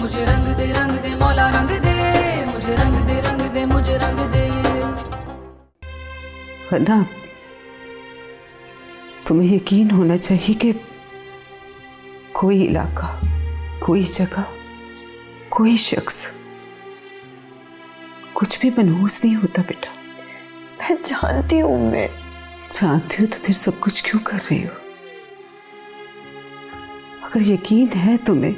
मुझे रंग दे मौला रंग दे, मुझे रंग दे मुझे रंग दे। वरना तुम्हें यकीन होना चाहिए कि कोई इलाका, कोई जगह, कोई शख्स कुछ भी मनहूस नहीं होता बेटा। मैं जानती हूँ, मैं जानती हो तो फिर सब कुछ क्यों कर रही हो? अगर यकीन है तुम्हें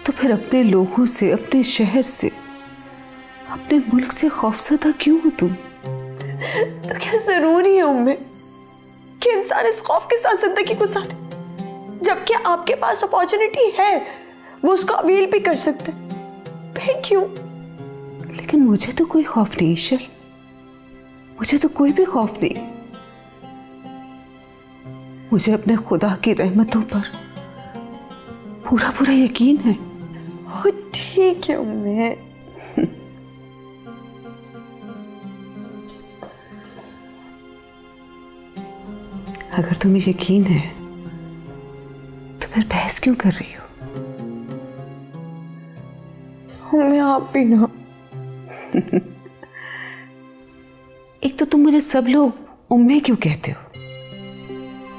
तो फिर अपने लोगों से, अपने शहर से, अपने मुल्क से खौफजदा क्यों हो तुम? तो क्या जरूरी है उम्मे कि इंसान इस खौफ के साथ जिंदगी गुजारे, जबकि आपके पास अपॉर्चुनिटी है, वो उसको अवील भी कर सकते, फिर क्यों? लेकिन मुझे तो कोई खौफ नहीं ईशल, मुझे तो कोई भी खौफ नहीं। मुझे अपने खुदा की रहमतों पर पूरा पूरा यकीन है। ओ ठीक है उम्मे। अगर तुम्हें यकीन है तो फिर बहस क्यों कर रही हो? उम्मे आप भी ना। एक तो तुम मुझे सब लोग उम्मे क्यों कहते हो?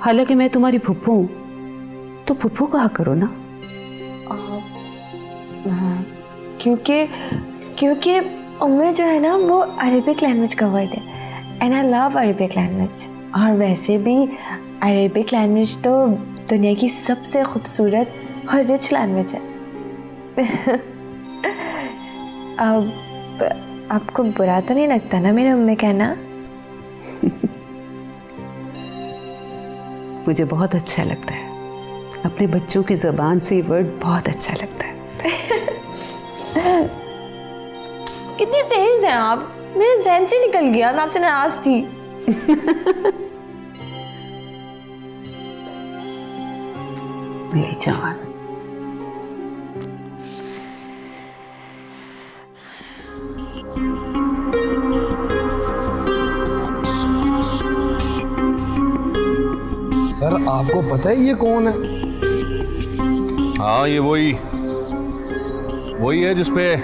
हालांकि मैं तुम्हारी फुप्पू हूं, तो फुप्पू कहा करो ना। क्योंकि उम्मे जो है ना वो अरेबिक लैंग्वेज का वर्ड है, and I love Arabic language. और वैसे भी अरेबिक लैंग्वेज तो दुनिया की सबसे खूबसूरत और रिच लैंग्वेज है। अब आपको बुरा तो नहीं लगता ना मेरे उम्मे कहना? मुझे बहुत अच्छा लगता है, अपने बच्चों की ज़बान से ये वर्ड बहुत अच्छा लगता है। कितनी तेज हैं आप, मेरे ज़हन से निकल गया, मैं आपसे नाराज थी। मेरी जान, सर आपको पता है ये कौन है? हाँ, ये वही है जिसपे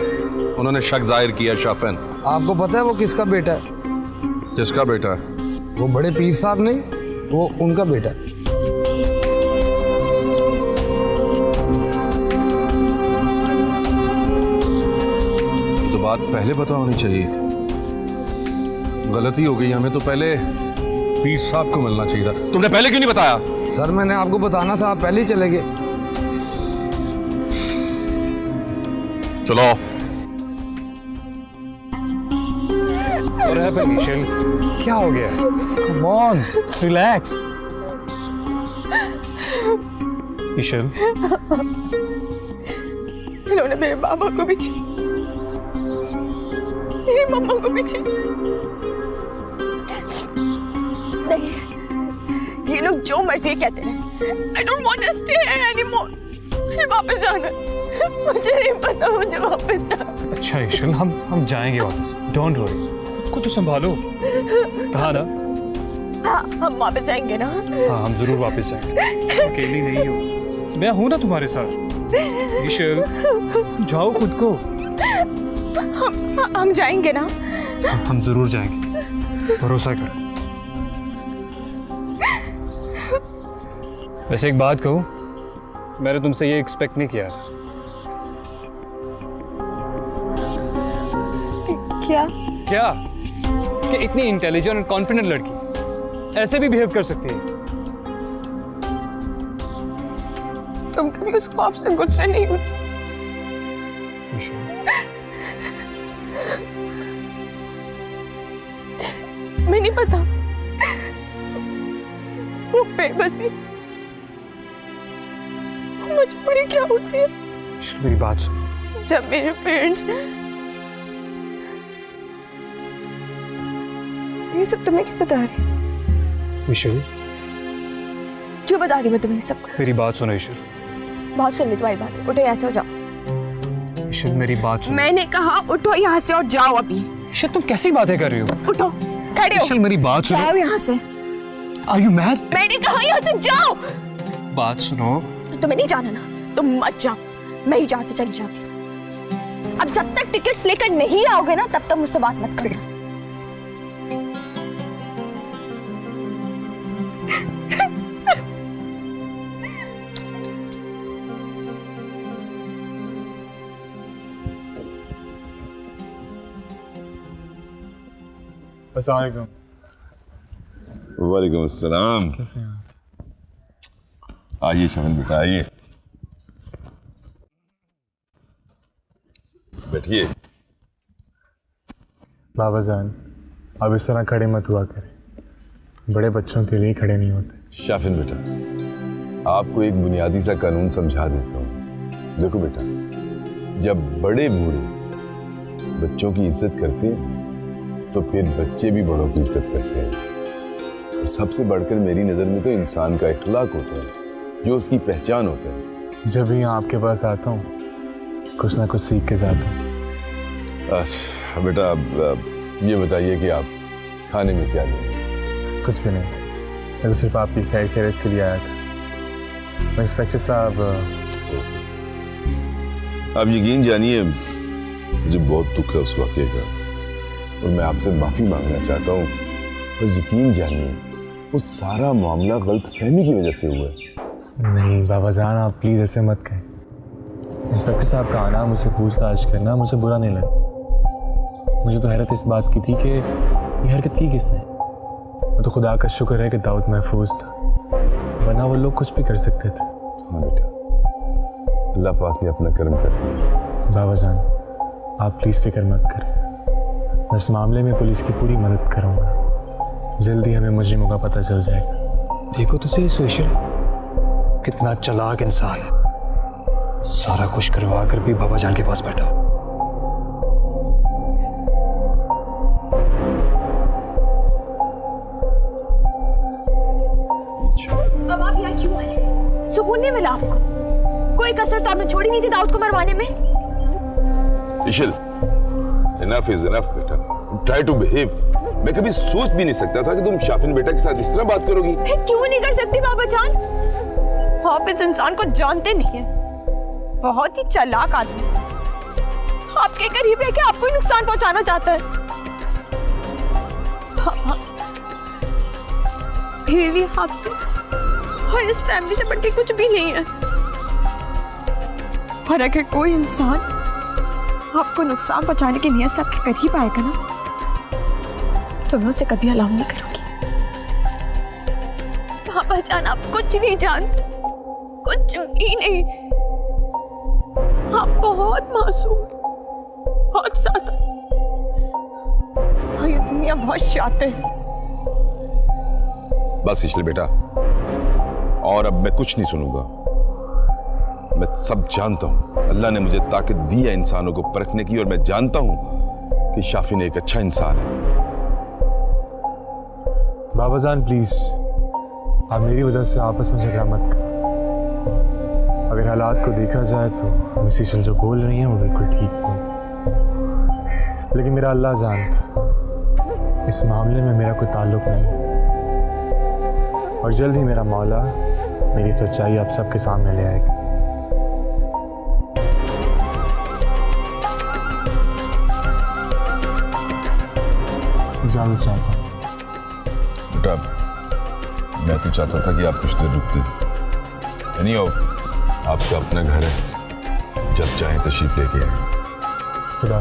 उन्होंने शक जाहिर किया, शाफिन। आपको पता है वो किसका बेटा है? किसका बेटा है? वो बड़े पीर साहब नहीं, वो उनका बेटा है। तो बात पहले पता होनी चाहिए थी। गलती हो गई, हमें तो पहले पीर साहब को मिलना चाहिए था। तुमने पहले क्यों नहीं बताया? सर मैंने आपको बताना था, आप पहले ही चले गए। चलो। What happened, Ishil? क्या हो गया? Come on, relax. Ishil, इन्होंने मेरे बाबा को भी छीन, मेरी मम्मा को भी छीन। नहीं, ये लोग जो मर्जी कहते रहे। I don't want to stay here anymore. मुझे वापस जाना है। मुझे नहीं पता, मुझे वापस जाना। अच्छा इशिल, हम जाएंगे वापस। Don't worry. खुद को तो संभालो। कहा ना? हाँ, हम वापस जाएंगे ना? हाँ, हम जरूर वापस जाएंगे। अकेली नहीं हो, मैं हूं ना तुम्हारे साथ। इशिल, समझाओ खुद को। हम जाएंगे ना? हम जरूर जाएंगे, भरोसा करो। वैसे एक बात कहूं, मैंने तुमसे ये एक्सपेक्ट नहीं किया। क्या कि इतनी इंटेलिजेंट और कॉन्फिडेंट लड़की ऐसे भी बिहेव कर सकती है? तुम कभी उस खौफ से गुजरे नहीं हो। मैं नहीं पता वो बेबसी, वो मजबूरी क्या होती है। मेरी बात सुनो। जब मेरे पेरेंट्स, ये सब तुम्हें क्यों बता रही? इशिल, क्यों बता रही मैं तुम्हें सब कुछ? मेरी बात सुनो इशिल। बहुत सुन ली तुम्हारी बात, उठो यहाँ से और जाओ। इशिल मेरी बात सुनो। मैंने कहा उठो यहाँ से और जाओ अभी। इशिल तुम कैसी बातें कर रही हो? उठो, खड़े हो। इशिल मेरी बात सुनो। जाओ यहाँ से। Are you mad? मैंने कहा यहाँ से जाओ। बात सुनो। तुम्हें नहीं जाना ना, तुम मत जाओ। मैं ही जहां से चली जाती हूँ। अब जब तक टिकट्स लेकर नहीं आओगे ना तब तक मुझसे बात मत करना। अस्सलाम वालेकुम अस्सलाम। आइए शमन बेटा आइए, बैठिए। बाबा जान, अब इस तरह खड़े मत हुआ करें, बड़े बच्चों के लिए खड़े नहीं होते। शाफिन बेटा, आपको एक बुनियादी सा कानून समझा देता हूँ। देखो बेटा, जब बड़े बूढ़े बच्चों की इज्जत करते हैं तो फिर बच्चे भी बड़ों की इज्जत करते हैं। और सबसे बढ़कर मेरी नज़र में तो इंसान का इखलाक होता है, जो उसकी पहचान होता है। जब भी आपके पास आता हूँ कुछ ना कुछ सीख के जाता हूँ। अच्छा बेटा, अब ये बताइए कि आप खाने में क्या लेंगे? कुछ भी नहीं, मैं तो सिर्फ आपकी खैर खैरियत के लिए आया था। इंस्पेक्टर साहब, आप यकीन जानिए मुझे बहुत दुख है उस वाक़े का, और मैं आपसे माफ़ी मांगना चाहता हूँ। और यकीन जानिए वो सारा मामला गलतफहमी की वजह से हुआ है। नहीं बाबा जान, आप प्लीज़ ऐसे मत कहें। इंस्पेक्टर साहब का आना, मुझसे पूछताछ करना मुझे बुरा नहीं लगा। मुझे तो हैरत इस बात की थी कि ये हरकत की किसने। वो तो खुदा का शुक्र है कि दाऊद महफूज था, वरना वो लोग कुछ भी कर सकते थे। हाँ बेटा, अल्लाह पाक ने अपना कर्म कर दिया। बाबा जान, आप प्लीज़ फिक्र मत करें, मैं इस मामले में पुलिस की पूरी मदद करूंगा। जल्दी हमें मुजरिमों का पता चल जाएगा। देखो तो सही सुशील, कितना चालाक इंसान है, सारा कुछ करवा कर भी बाबा जान के पास बैठा हो। अब आप यहाँ क्यों आए? सुकून नहीं मिला आपको? कोई कसर तो आपने छोड़ी नहीं थी दाऊद को मरवाने में। इशिल, enough is enough बेटा, try to behave। मैं कभी सोच भी नहीं सकता था कि तुम शाफिन बेटा के साथ इस तरह बात करोगी। मैं क्यों नहीं कर सकती बाबा जान? आप इस इंसान को जानते नहीं है, बहुत ही चालाक आदमी, आपके करीब रह के आपको ही नुकसान पहुंचाना चाहता है। हाँ, फिर भी आपसे और इस फैमिली से बढ़ के कुछ भी नहीं है। और अगर कोई इंसान आपको नुकसान पहुंचाने की नियत से आपके करीब आएगा ना, तो मैं उसे कभी अलाउ नहीं करूंगी। पापा जान, आप कुछ नहीं जानते, कुछ भी नहीं। आप बहुत मासूम, बहुत ज्यादा, और ये दुनिया बहुत शातिर है। बस इशिल बेटा, और अब मैं कुछ नहीं सुनूंगा। मैं सब जानता हूं, अल्लाह ने मुझे ताकत दी है इंसानों को परखने की, और मैं जानता हूं कि शाफिन एक अच्छा इंसान है। बाबा जान प्लीज़, आप मेरी वजह से आपस में झगड़ा मत करें। अगर हालात को देखा जाए तो मिस इशिल जो बोल रही हैं वो बिल्कुल ठीक नहीं, लेकिन मेरा अल्लाह जानता, इस मामले में मेरा कोई ताल्लुक नहीं है। और जल्द ही मेरा मौला मेरी सच्चाई आप सबके सामने ले आएगा। इजाज़त चाहता हूँ बेटा, मैं तो चाहता था कि आप कुछ देर रुकते। नहीं हो, आपका अपना घर है, जब चाहें तशरीफ लेके आए। खुदा।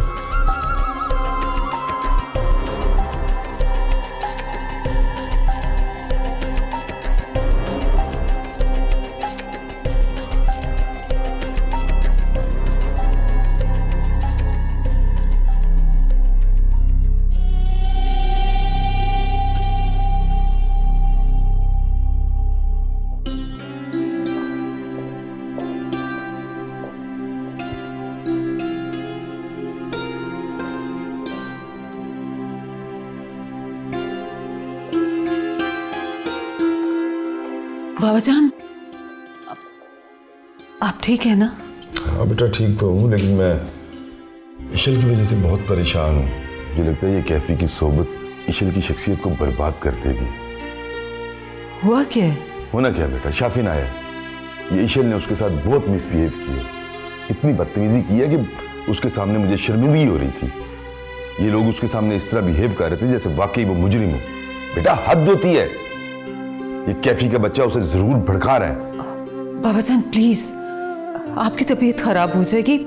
बाबा जान, आप ठीक है ना? हाँ बेटा, ठीक तो हूँ, लेकिन मैं इशिल की वजह से बहुत परेशान हूँ। मुझे लगता है ये कैफी की सोबत इशिल की शख्सियत को बर्बाद कर देगी। हुआ क्या? होना क्या बेटा, शाफिन आया, ये इशिल ने उसके साथ बहुत मिसबिहेव किया, इतनी बदतमीजी की है कि उसके सामने मुझे शर्मिंदगी हो रही थी। ये लोग उसके सामने इस तरह बिहेव कर रहे थे जैसे वाकई वो मुजरिम हो। बेटा हद होती है, ये कैफी का बच्चा उसे जरूर भड़का रहा है। बाबा जान प्लीज, आपकी तबीयत खराब हो जाएगी।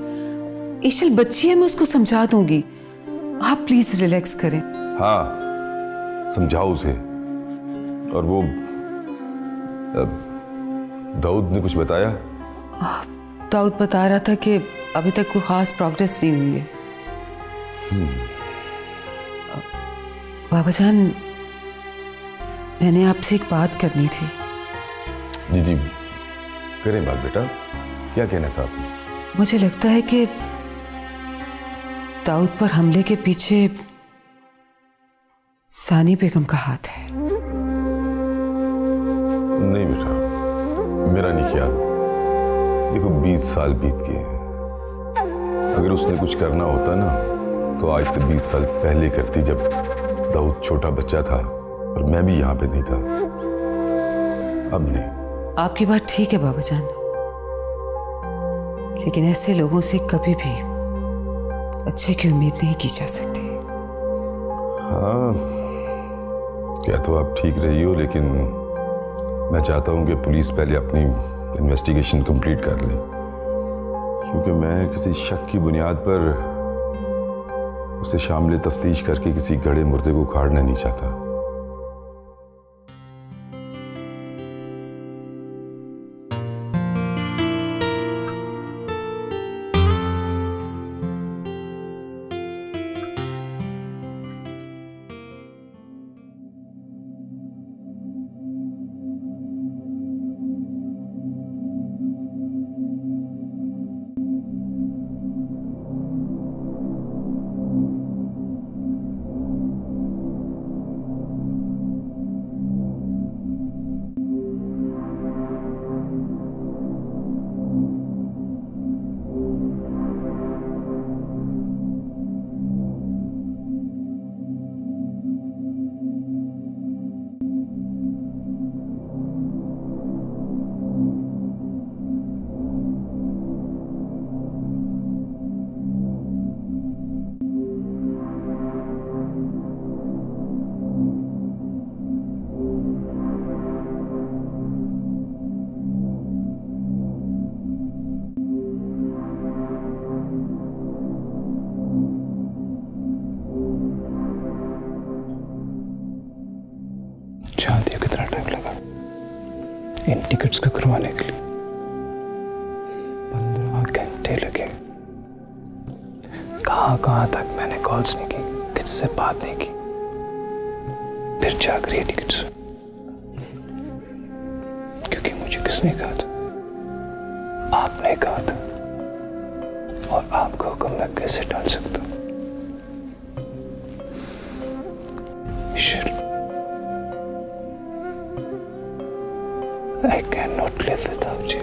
ईशल बच्ची है, मैं उसको समझा दूंगी। आप प्लीज रिलैक्स करें। हाँ समझाओ उसे। और वो दाऊद ने कुछ बताया? दाऊद बता रहा था कि अभी तक कोई खास प्रोग्रेस नहीं हुई है। बाबा जान, मैंने आपसे एक बात करनी थी। जी जी करें बात बेटा, क्या कहना था आपने? मुझे लगता है कि दाऊद पर हमले के पीछे सानी बेगम का हाथ है। नहीं बेटा, मेरा नहीं ख्याल। देखो 20 साल बीत गए, अगर उसने कुछ करना होता ना तो आज से 20 साल पहले करती, जब दाऊद छोटा बच्चा था और मैं भी यहाँ पे नहीं था। अब नहीं। आपकी बात ठीक है बाबा जान, लेकिन ऐसे लोगों से कभी भी अच्छे की उम्मीद नहीं की जा सकती। हाँ क्या तो आप ठीक रही हो, लेकिन मैं चाहता हूँ कि पुलिस पहले अपनी इन्वेस्टिगेशन कंप्लीट कर ले, क्योंकि मैं किसी शक की बुनियाद पर उसे शामिल तफ्तीश करके किसी गड़े मुर्दे को उखाड़ना नहीं चाहता। जानती हो कितना टाइम लगा इन टिकट्स को करवाने के लिए? 15 घंटे लगे। कहां तक मैंने कॉल्स नहीं की, किससे बात नहीं की, फिर जाग रही है टिकट्स। क्योंकि मुझे किसने कहा था? आपने कहा था, और आपका हुक्म मैं कैसे टाल सकता हूं? I cannot live without you.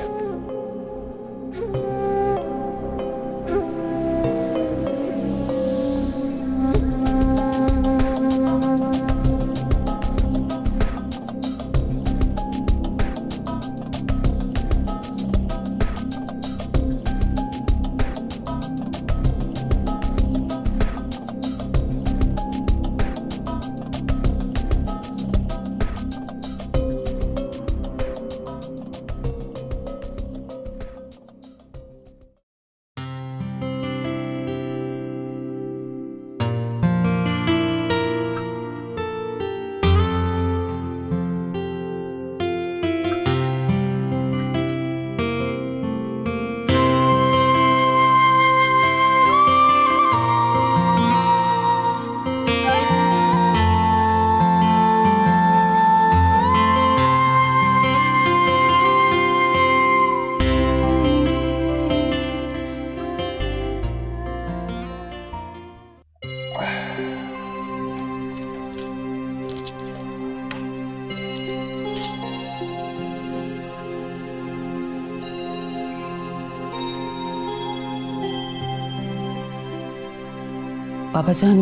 पापा जान,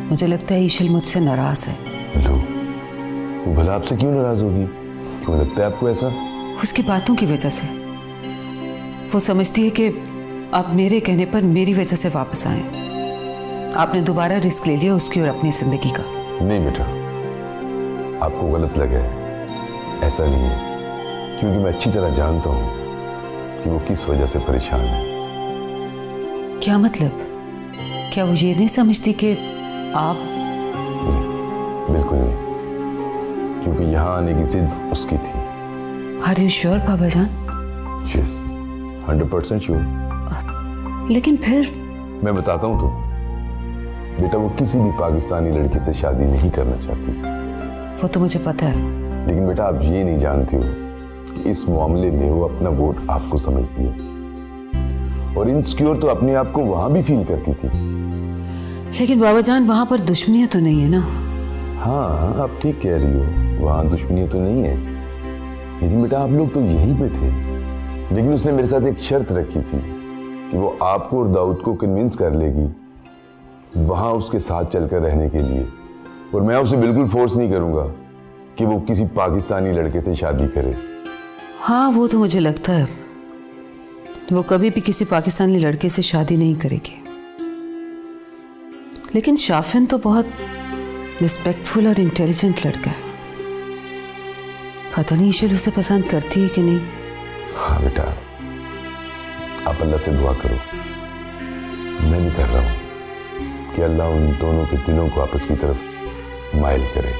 मुझे लगता है ईशल मुझसे नाराज है। हेलो, वो भला आपसे क्यों नाराज होगी? क्यों लगता है आपको ऐसा? उसकी बातों की वजह से। वो समझती है कि आप मेरे कहने पर मेरी वजह से वापस आए। आपने दोबारा रिस्क ले लिया उसकी और अपनी जिंदगी का। नहीं बेटा, आपको गलत लगे, ऐसा नहीं है, क्योंकि मैं अच्छी तरह जानता हूँ कि वो किस वजह से परेशान है। क्या मतलब? क्या वो ये नहीं समझती कि आप? नहीं, बिल्कुल नहीं, क्योंकि यहाँ आने की जिद उसकी थी। आर यू श्योर बाबा जान? Yes, 100% sure. लेकिन फिर मैं बताता हूँ तुम बेटा, वो किसी भी पाकिस्तानी लड़के से शादी नहीं करना चाहती। वो तो मुझे पता है, लेकिन बेटा आप ये नहीं जानती हो कि इस मामले में वो अपना वोट आपको समझती है, और इनसिक्योर तो अपने आप को वहां भी फील करती थी। लेकिन बाबा जान वहां पर दुश्मनियां तो नहीं है ना? हाँ, आप ठीक कह रही हो, वहां दुश्मनियां तो नहीं है, लेकिन बेटा आप लोग तो यहीं पे थे। लेकिन उसने मेरे साथ एक शर्त रखी थी कि वो आपको और दाऊद को कन्विंस कर लेगी वहां उसके साथ चलकर रहने के लिए, और मैं उसे बिल्कुल फोर्स नहीं करूंगा कि वो किसी पाकिस्तानी लड़के से शादी करे। हाँ, वो तो मुझे लगता है वो कभी भी किसी पाकिस्तानी लड़के से शादी नहीं करेगी। लेकिन शाफिन तो बहुत रिस्पेक्टफुल और इंटेलिजेंट लड़का है। पता नहीं ईशल उसे पसंद करती है कि नहीं। हाँ बेटा, आप अल्लाह से दुआ करो, मैं भी कर रहा हूँ कि अल्लाह उन दोनों के दिलों को आपस की तरफ माइल करे।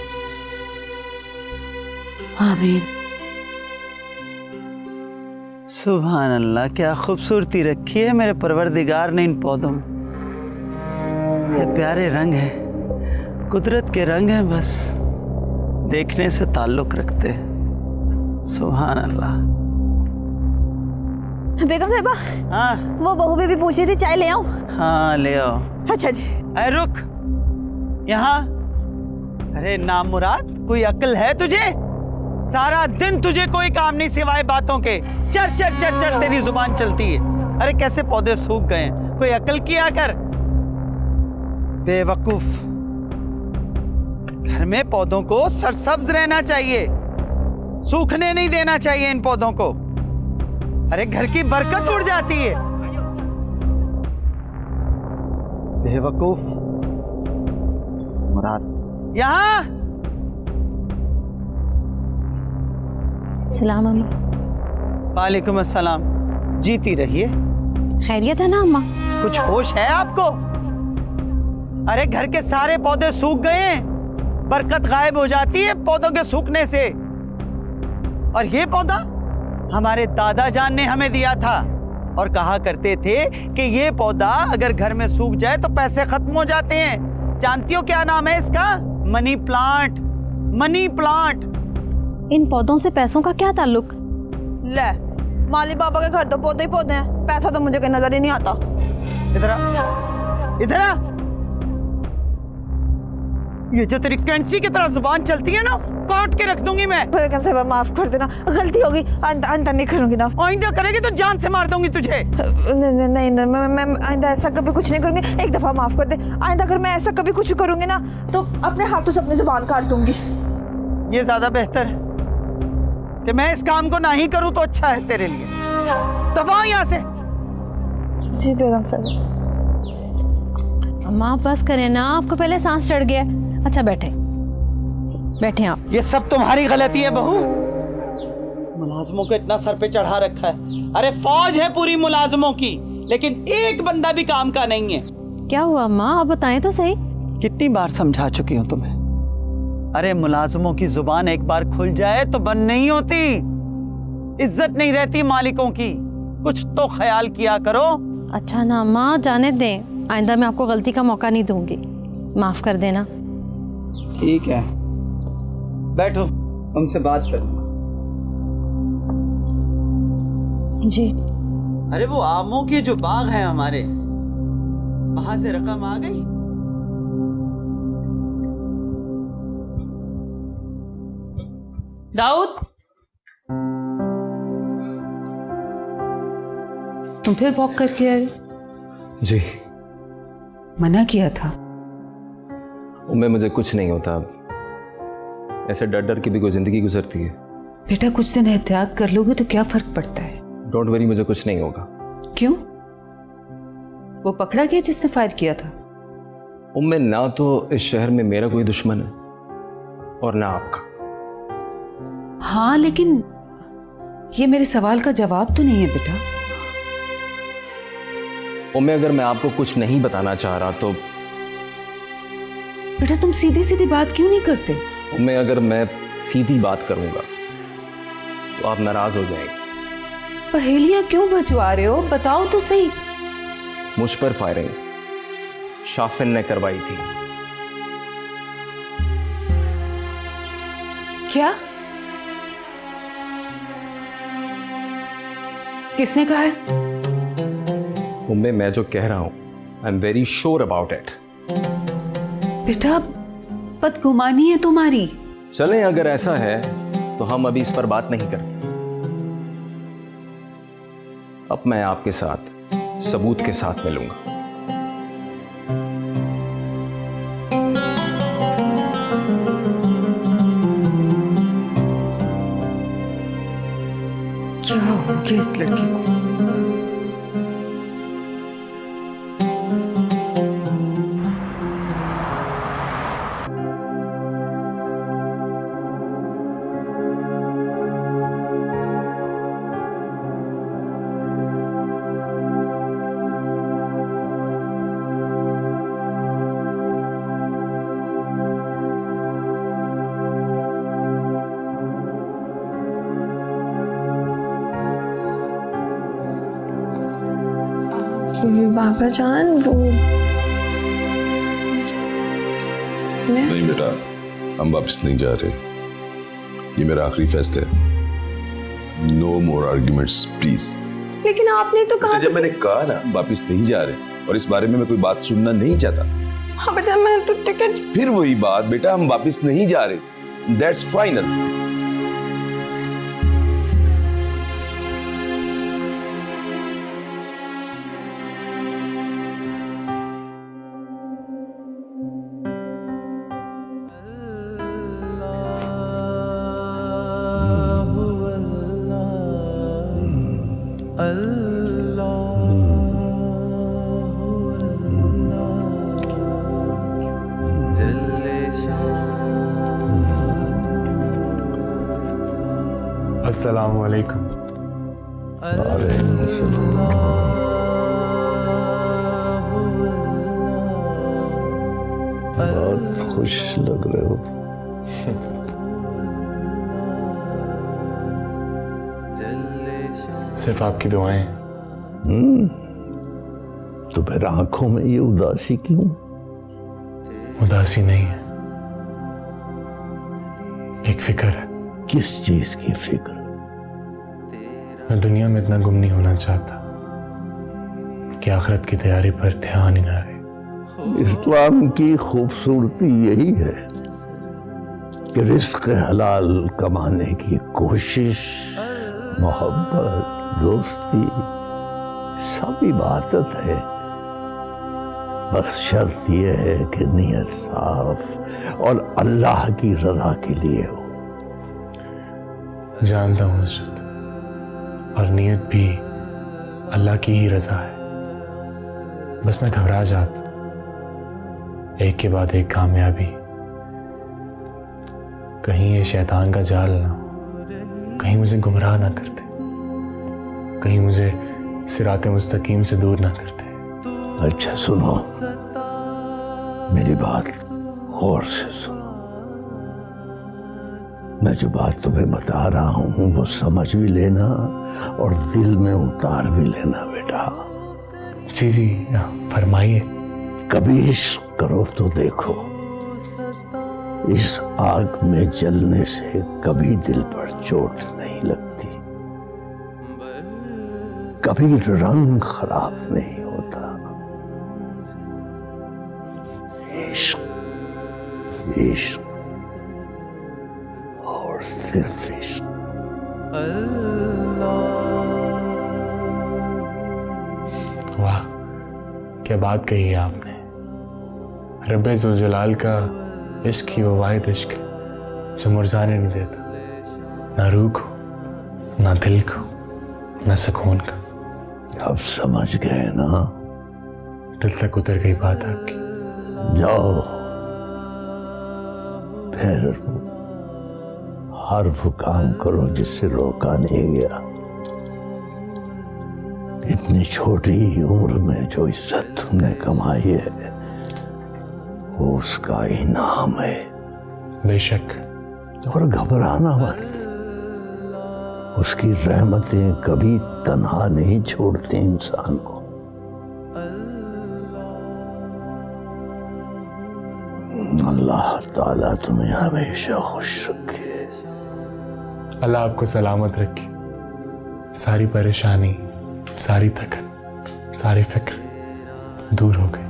आमीन। सुभान अल्लाह, क्या खूबसूरती रखी है मेरे परवरदिगार ने इन पौधों में। ये प्यारे रंग हैं, कुदरत के रंग हैं, बस देखने से ताल्लुक रखते हैं। सुभान अल्लाह। बेगम साहिबा, हाँ वो बहू भी पूछी थी, चाय ले आऊं? हाँ ले आओ। अच्छा जी। अरे रुक यहाँ। अरे नामुराद, कोई अक्ल है तुझे? सारा दिन तुझे कोई काम नहीं सिवाय बातों के। चर चर चर चर तेरी जुबान चलती है। अरे कैसे पौधे सूख गए, कोई अक्ल किया कर। बेवकूफ, घर में पौधों को सरसब्ज रहना चाहिए, सूखने नहीं देना चाहिए इन पौधों को। अरे घर की बरकत उड़ जाती है। बेवकूफ मुराद। यहाँ सलाम अम्मा। वालेकुम अस्सलाम। जीती रहिए। खैरियत है ना अम्मा? कुछ होश है आपको? अरे घर के सारे पौधे सूख गए हैं, बरकत गायब हो जाती है पौधों के सूखने से। और ये पौधा हमारे दादा जान ने हमें दिया था, और कहा करते थे कि ये पौधा अगर घर में सूख जाए तो पैसे खत्म हो जाते हैं। जानती हो क्या नाम है इसका? Money plant. Money plant. इन पौधों से पैसों का क्या ताल्लुक? ले, माली बाबा के घर तो पौधे ही पौधे हैं, पैसा तो मुझे कहीं नजर ही नहीं आता। इधर आ, इधर आ। ये जो तेरी कैंची की तरह जुबान चलती है ना, काट के रख दूंगी मैं। बेगम साहिबा माफ कर देना, गलती होगी, आइंदा नहीं करूंगी ना। आइंदा करेगी तो जान से मार दूंगी तुझे। नहीं, मैं आइंदा ऐसा कभी कुछ नहीं करूंगी, एक दफा माफ कर दे। आइंदा अगर मैं ऐसा कभी कुछ करूंगी ना तो अपने हाथों से अपनी जुबान काट दूंगी। ये ज्यादा बेहतर है कि मैं इस काम को ना ही करूं तो अच्छा है तेरे लिए। दफा यहाँ से। जी बेगम साहिबा। अम्मा बस करें ना, आपको पहले सांस चढ़ गया। अच्छा बैठे बैठे आप। ये सब तुम्हारी गलती है बहू। मुलाजमों को इतना सर पे चढ़ा रखा है। अरे फौज है पूरी मुलाजमों की, लेकिन एक बंदा भी काम का नहीं है। क्या हुआ अम्मा, आप बताएं तो सही। कितनी बार समझा चुकी हूँ तुम्हें। अरे मुलाजमों की जुबान एक बार खुल जाए तो बंद नहीं होती, इज्जत नहीं रहती मालिकों की। कुछ तो ख्याल किया करो। अच्छा ना अम्मा, जाने दें, आइंदा मैं आपको गलती का मौका नहीं दूंगी, माफ कर देना। ठीक है, बैठो, तुमसे बात करूंगा। जी। अरे वो आमों के जो बाग हैं हमारे, वहां से रकम आ गई? दाऊद, तुम फिर वॉक करके आए? जी। मना किया था। उम्मे मुझे कुछ नहीं होता, ऐसे डर डर के भी कोई जिंदगी गुजरती है। बेटा कुछ दिन एहतियात कर लोगे तो क्या फर्क पड़ता है? डोंट वरी, मुझे कुछ नहीं होगा। क्यों? वो पकड़ा गया जिसने फायर किया था? उम्मे, ना तो इस शहर में मेरा कोई दुश्मन है और ना आपका। हाँ, लेकिन ये मेरे सवाल का जवाब तो नहीं है बेटा। उम्मे, अगर मैं आपको कुछ नहीं बताना चाह रहा तो बेटा तुम सीधी सीधी बात क्यों नहीं करते? उम्मे, अगर मैं सीधी बात करूंगा तो आप नाराज हो जाएंगे। पहेलियां क्यों बजवा रहे हो? बताओ तो सही। मुझ पर फायरिंग शाफिन ने करवाई थी। क्या? किसने कहा है? उम्मे, मैं जो कह रहा हूं I am very sure about it. बेटा बदगुमानी है तुम्हारी। चलें, अगर ऐसा है तो हम अभी इस पर बात नहीं करते। अब मैं आपके साथ सबूत के साथ मिलूंगा। क्या हो गया इस लड़के को? बाबा जान, वो नहीं बेटा, हम वापस नहीं जा रहे। ये मेरा आखिरी फैसला है। No more arguments please. लेकिन आपने तो कहा जब मैंने कहा ना वापस नहीं जा रहे, और इस बारे में मैं कोई बात सुनना नहीं चाहता। हाँ बेटा, मैं तो टिकट। फिर वही बात बेटा, हम वापस नहीं जा रहे। That's final. अस्सलामु अलैकुम। बहुत खुश लग रहे हो। सिर्फ आपकी दुआएं। तो फिर आंखों में ये उदासी क्यों? उदासी नहीं है, एक फिक्र है। किस चीज की फिक्र? मैं दुनिया में इतना गुम नहीं होना चाहता कि आखिरत की तैयारी पर ध्यान ही ना रहे। इस्लाम की खूबसूरती यही है कि रिस्क हलाल कमाने की कोशिश, मोहब्बत, दोस्ती सब इबादत है। बस शर्त यह है कि नीयत साफ और अल्लाह की रजा के लिए हो। जानता हूँ हजरत, और नीयत भी अल्लाह की ही रजा है। बस मैं घबरा जाता, एक के बाद एक कामयाबी। कहीं ये शैतान का जाल ना हो, कहीं मुझे गुमराह ना करते, कहीं मुझे सिराते मुस्तकीम से दूर ना करते। अच्छा सुनो, मेरी बात गौर से सुनो। मैं जो बात तुम्हें बता रहा हूं वो समझ भी लेना और दिल में उतार भी लेना बेटा। जी जी फरमाइए। कभी इश्क करो तो देखो, इस आग में जलने से कभी दिल पर चोट नहीं लगती, कभी रंग खराब नहीं होता। इश्क इश्क और सिर्फ इश्क। वाह, क्या बात कही है आपने। रब्बे ज़ुल जलाल का इश्क ही वो वाहिद इश्क है जो मुरझाने नहीं देता, ना रूह को, ना दिल को, न सुकून का। अब समझ गए ना? दिल तक उतर गई बात आपकी। जाओ फिर हर वो काम करो जिससे रोका नहीं गया। इतनी छोटी उम्र में जो इज्जत तुमने कमाई है वो उसका इनाम है। बेशक। और घबराना मत, उसकी रहमतें कभी तन्हा नहीं छोड़ती इंसान को। अल्लाह ताला तुम्हें हमेशा खुश रखे। अल्लाह आपको सलामत रखे। सारी परेशानी, सारी थकन, सारी फिक्र दूर हो गई।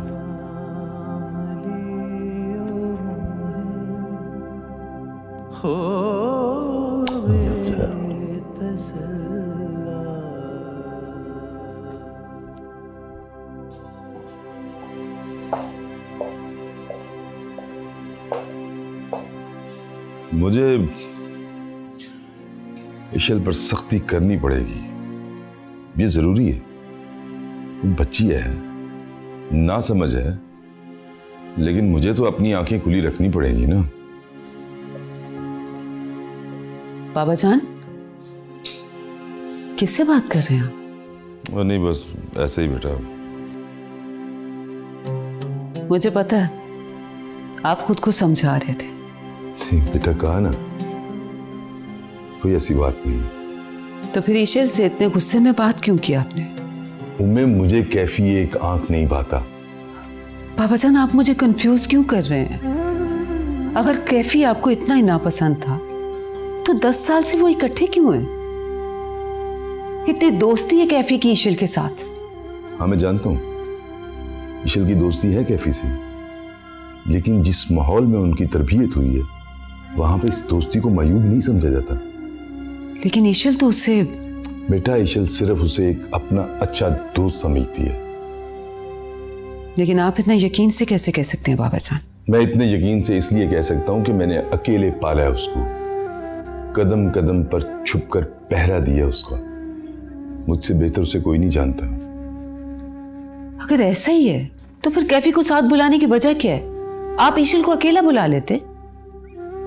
मुझे इशल पर सख्ती करनी पड़ेगी, ये जरूरी है। बच्ची है, ना समझ है, लेकिन मुझे तो अपनी आंखें खुली रखनी पड़ेंगी ना। बाबा जान, किससे बात कर रहे हैं आप? नहीं, बस ऐसे ही बेटा। मुझे पता है आप खुद को समझा रहे थे। बेटा कहा ना, कोई ऐसी बात नहीं। तो फिर ईशल से इतने गुस्से में बात क्यों की आपने? उम्मे, मुझे कैफी एक आंख नहीं भाता। बाबा जान, आप मुझे कंफ्यूज क्यों कर रहे हैं? अगर कैफी आपको इतना ही नापसंद था तो 10 साल से वो इकट्ठे क्यों हैं? इतनी दोस्ती है कैफी की ईशल के साथ। हाँ, मैं जानता हूं ईशल की दोस्ती है कैफी से, लेकिन जिस माहौल में उनकी तरबियत हुई है वहां पे इस दोस्ती को मायूब नहीं समझा जाता। लेकिन ईशल तो उसे बेटा, ईशल सिर्फ उसे एक अपना अच्छा दोस्त समझती है। लेकिन आप इतना यकीन से कैसे कह सकते हैं बाबा जान? मैं इतने यकीन से इसलिए कह सकता हूं कि मैंने अकेले पाला है उसको, कदम कदम पर छुपकर पहरा दिया उसका। मुझसे बेहतर उसे कोई नहीं जानता। अगर ऐसा ही है तो फिर कैफी को साथ बुलाने की वजह क्या है? आप ईशल को अकेला बुला लेते।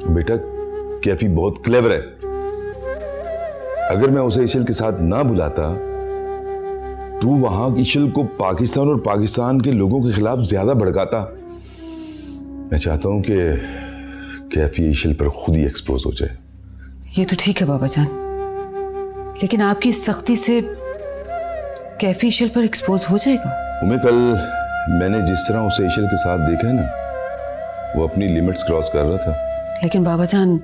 बेटा, कैफी बहुत क्लेवर है। अगर मैं उसे ईशल के साथ ना बुलाता तो वहां ईशल को पाकिस्तान और पाकिस्तान के लोगों के खिलाफ ज्यादा भड़काता। मैं चाहता हूं कि कैफी ईशल पर खुद ही एक्सपोज हो जाए। ये तो ठीक है बाबा जान, लेकिन आपकी सख्ती से कैफी ईशल पर एक्सपोज हो जाएगा। उम्मीद, कल मैंने जिस तरह उसे ईशल के साथ देखा है ना, वो अपनी लिमिट्स क्रॉस कर रहा था। लेकिन बाबा जान,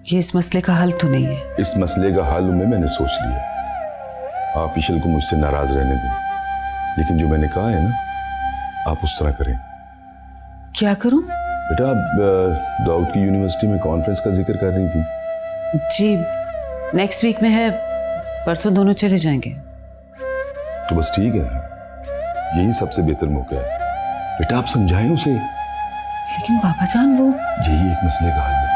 ये इस मसले का हल तो नहीं है। इस मसले का हल मैंने सोच लिया। आप ईशल को मुझसे नाराज रहने दें, लेकिन जो मैंने कहा है ना, आप उस तरह करें। क्या करूं? बेटा, दाऊद की यूनिवर्सिटी में कॉन्फ्रेंस का जिक्र कर रही थी। जी, नेक्स्ट वीक में है, परसों दोनों चले जाएंगे। तो बस ठीक है, यही सबसे बेहतर मौका है। बेटा, आप समझाएं उसे। लेकिन बाबा जान, वो यही एक मसले का हल है।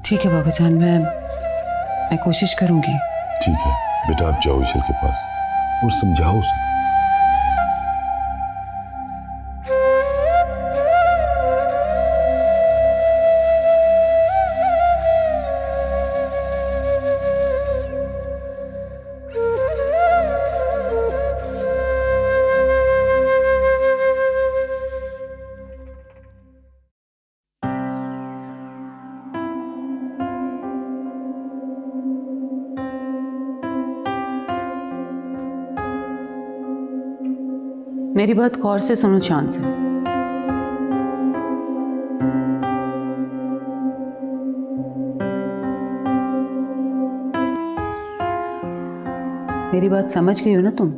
ठीक है बाबा जान, मैं कोशिश करूंगी। ठीक है बेटा, आप जाओ ईशल के पास और समझाओ उसे। मेरी बात गौर से सुनो चांद से। मेरी बात समझ गई हो ना तुम?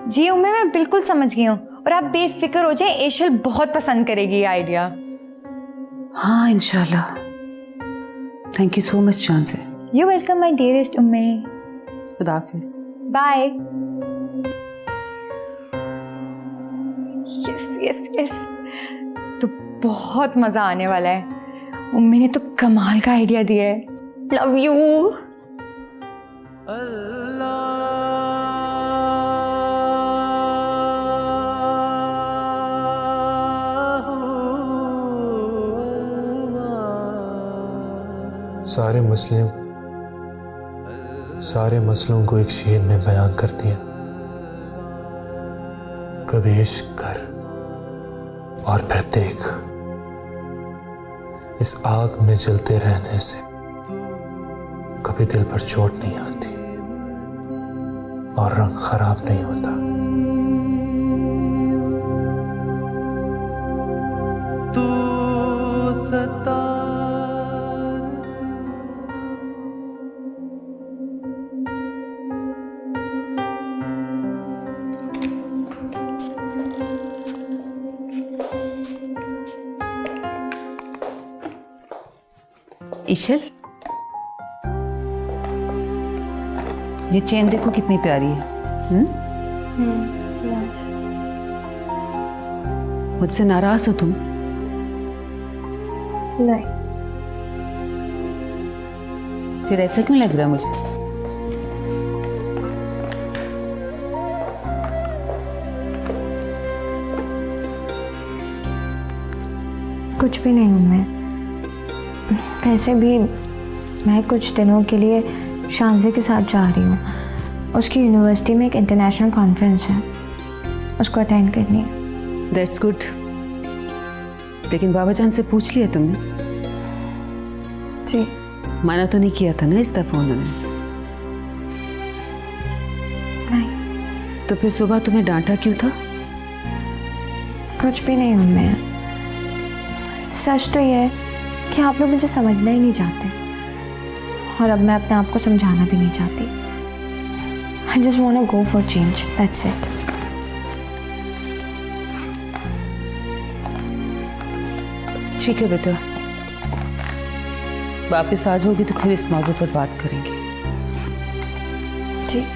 जी उम्मे, मैं बिल्कुल समझ गई हूँ, और आप बेफिक्र हो जाए, एशल बहुत पसंद करेगी ये आइडिया। हाँ इंशाल्लाह। थैंक यू सो मच चांद से। यू वेलकम माय डियरेस्ट उम्मे। खुदा हाफिज। बाय। यस यस यस, तो बहुत मजा आने वाला है। मम्मी ने तो कमाल का आइडिया दिया है। Love you. सारे मसलों को एक शेर में बयान कर दिया। कभी इश्क कर और फिर देख, इस आग में जलते रहने से कभी दिल पर चोट नहीं आती और रंग खराब नहीं होता। ईशल, ये चेन देखो कितनी प्यारी है। मुझसे नाराज हो तुम? नहीं। फिर ऐसा क्यों लग रहा मुझे? कुछ भी नहीं हूँ मैं। वैसे भी मैं कुछ दिनों के लिए शांजी के साथ जा रही हूँ। उसकी यूनिवर्सिटी में एक इंटरनेशनल कॉन्फ्रेंस है, उसको अटेंड करनी है। That's good. लेकिन बाबा जान से पूछ लिया तुमने? जी। माना तो नहीं किया था ना इस दफा उन्होंने? नहीं। तो फिर सुबह तुम्हें डांटा क्यों था? कुछ भी नहीं हूँ मैं। सच तो ये है कि आप लोग मुझे समझना ही नहीं चाहते, और अब मैं अपने आप को समझाना भी नहीं चाहती। I just want to go for change. That's it. ठीक है बेटा, वापस आ जाओगी तो फिर इस मौजू पर बात करेंगे। ठीक।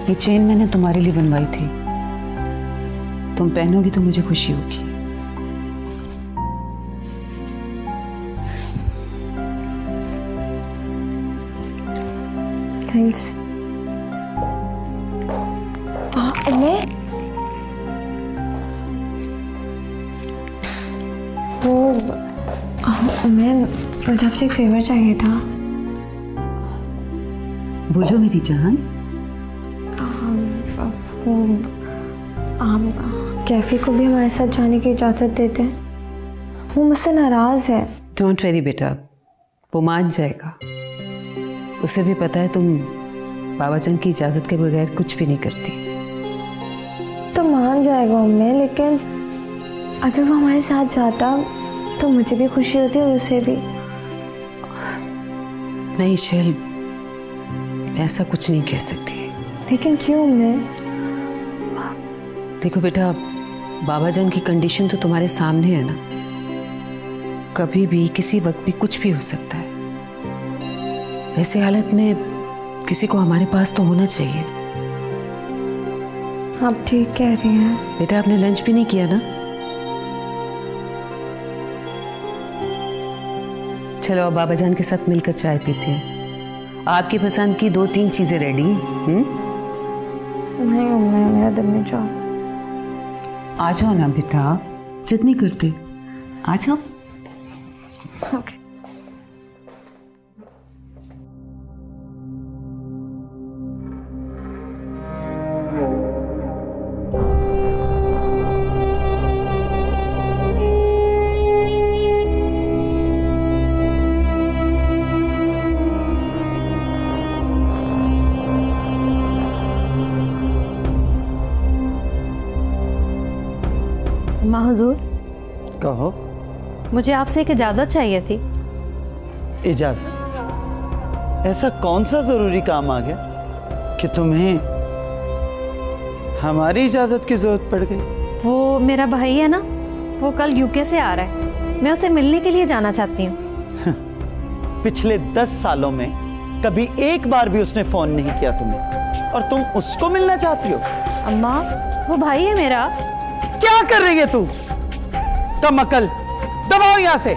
ये चेन मैंने तुम्हारे लिए बनवाई थी, तुम पहनोगी तो मुझे खुशी होगी। थैंक्स। मुझे आपसे एक फेवर चाहिए था। बोलो मेरी जान। आप कैफे को भी हमारे साथ जाने की इजाज़त देते हैं? वो मुझसे नाराज़ है। डोंट वेरी बेटा, वो मान जाएगा। उसे भी पता है तुम बाबा जान की इजाज़त के बगैर कुछ भी नहीं करती। तो मान जाएगा मम्मी, लेकिन अगर वो हमारे साथ जाता तो मुझे भी खुशी होती और उसे भी। नहीं शैल, ऐसा कुछ नहीं कह सकती। लेकिन क्यों मैं? देखो बेटा, बाबा जान की कंडीशन तो तुम्हारे सामने है ना। कभी भी किसी वक्त भी कुछ भी हो सकता है। ऐसी हालत में किसी को हमारे पास तो होना चाहिए। आप ठीक कह रही हैं। बेटा, आपने लंच भी नहीं किया ना? चलो अब बाबा जान के साथ मिलकर चाय पीते हैं। आपकी पसंद की 2-3 चीजें रेडी हैं? नहीं मम्मी, मेरा दिल नहीं चाह। आ जाओ ना बेटा, जिद नहीं करते, आ जाओ। ओके। माँ हुजूर, कहो। मुझे आपसे एक इजाज़त चाहिए थी। इजाज़त? ऐसा कौन सा ज़रूरी काम आ गया कि तुम्हें हमारी इजाज़त की ज़रूरत पड़ गई? वो मेरा भाई है ना, वो कल यूके से आ रहा है। मैं उसे मिलने के लिए जाना चाहती हूँ। पिछले 10 सालों में कभी एक बार भी उसने फ़ोन नहीं किया तुम्हें, और तुम उसको मिलना चाहती हो? अम्मा, वो भाई है मेरा। क्या कर रही है तू? कम अकल, दबाओ यहां से।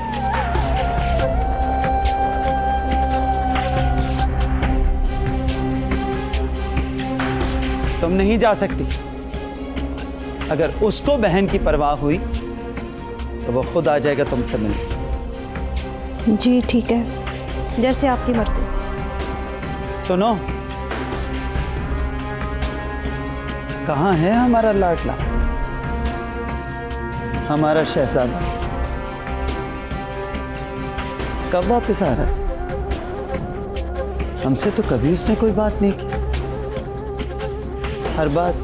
तुम नहीं जा सकती। अगर उसको बहन की परवाह हुई तो वो खुद आ जाएगा तुमसे मिलने। जी ठीक है, जैसे आपकी मर्जी। सुनो, कहाँ है हमारा लाडला, हमारा शहजादा? कब वापस आ रहा है? हमसे तो कभी उसने कोई बात नहीं की। हर बात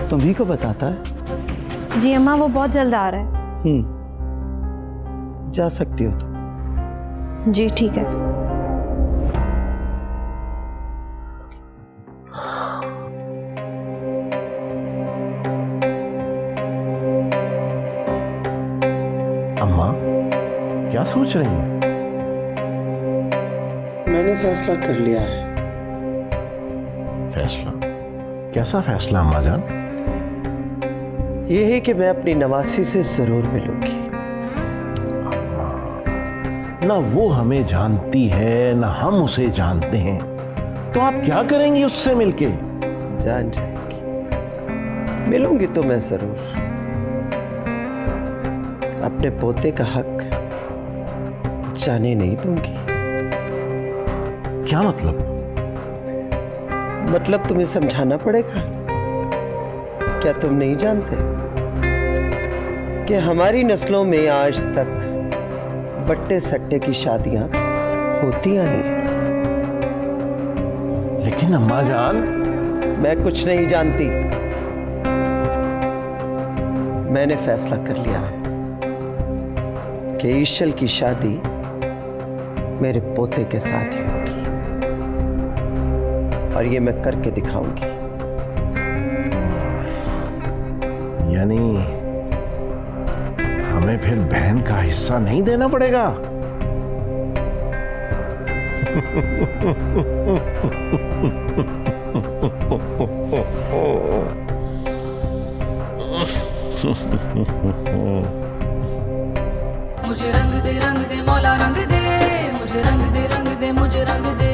तुम्ही को बताता है। जी अम्मा, वो बहुत जल्द आ रहा है। जा सकती हो तो। जी ठीक है। अम्मा क्या सोच रही हैं? मैंने फैसला कर लिया है। फैसला? कैसा फैसला अम्मा जान? ये है कि मैं अपनी नवासी से जरूर मिलूंगी। ना वो हमें जानती है ना हम उसे जानते हैं, तो आप क्या करेंगी उससे मिलके? जान जाएंगी। मिलूंगी तो मैं जरूर। अपने पोते का हक जाने नहीं दूंगी। क्या मतलब? मतलब तुम्हें समझाना पड़ेगा। क्या तुम नहीं जानते कि हमारी नस्लों में आज तक वट्टे सट्टे की शादियां होती आई हैं? लेकिन अम्मा जान, मैं कुछ नहीं जानती। मैंने फैसला कर लिया है कि ईशल की शादी मेरे पोते के साथ ही होगी, और ये मैं करके दिखाऊंगी। यानी हमें फिर बहन का हिस्सा नहीं देना पड़ेगा? मुझे रंग दे मौला रंग दे, मुझे रंग दे मुझे रंग दे।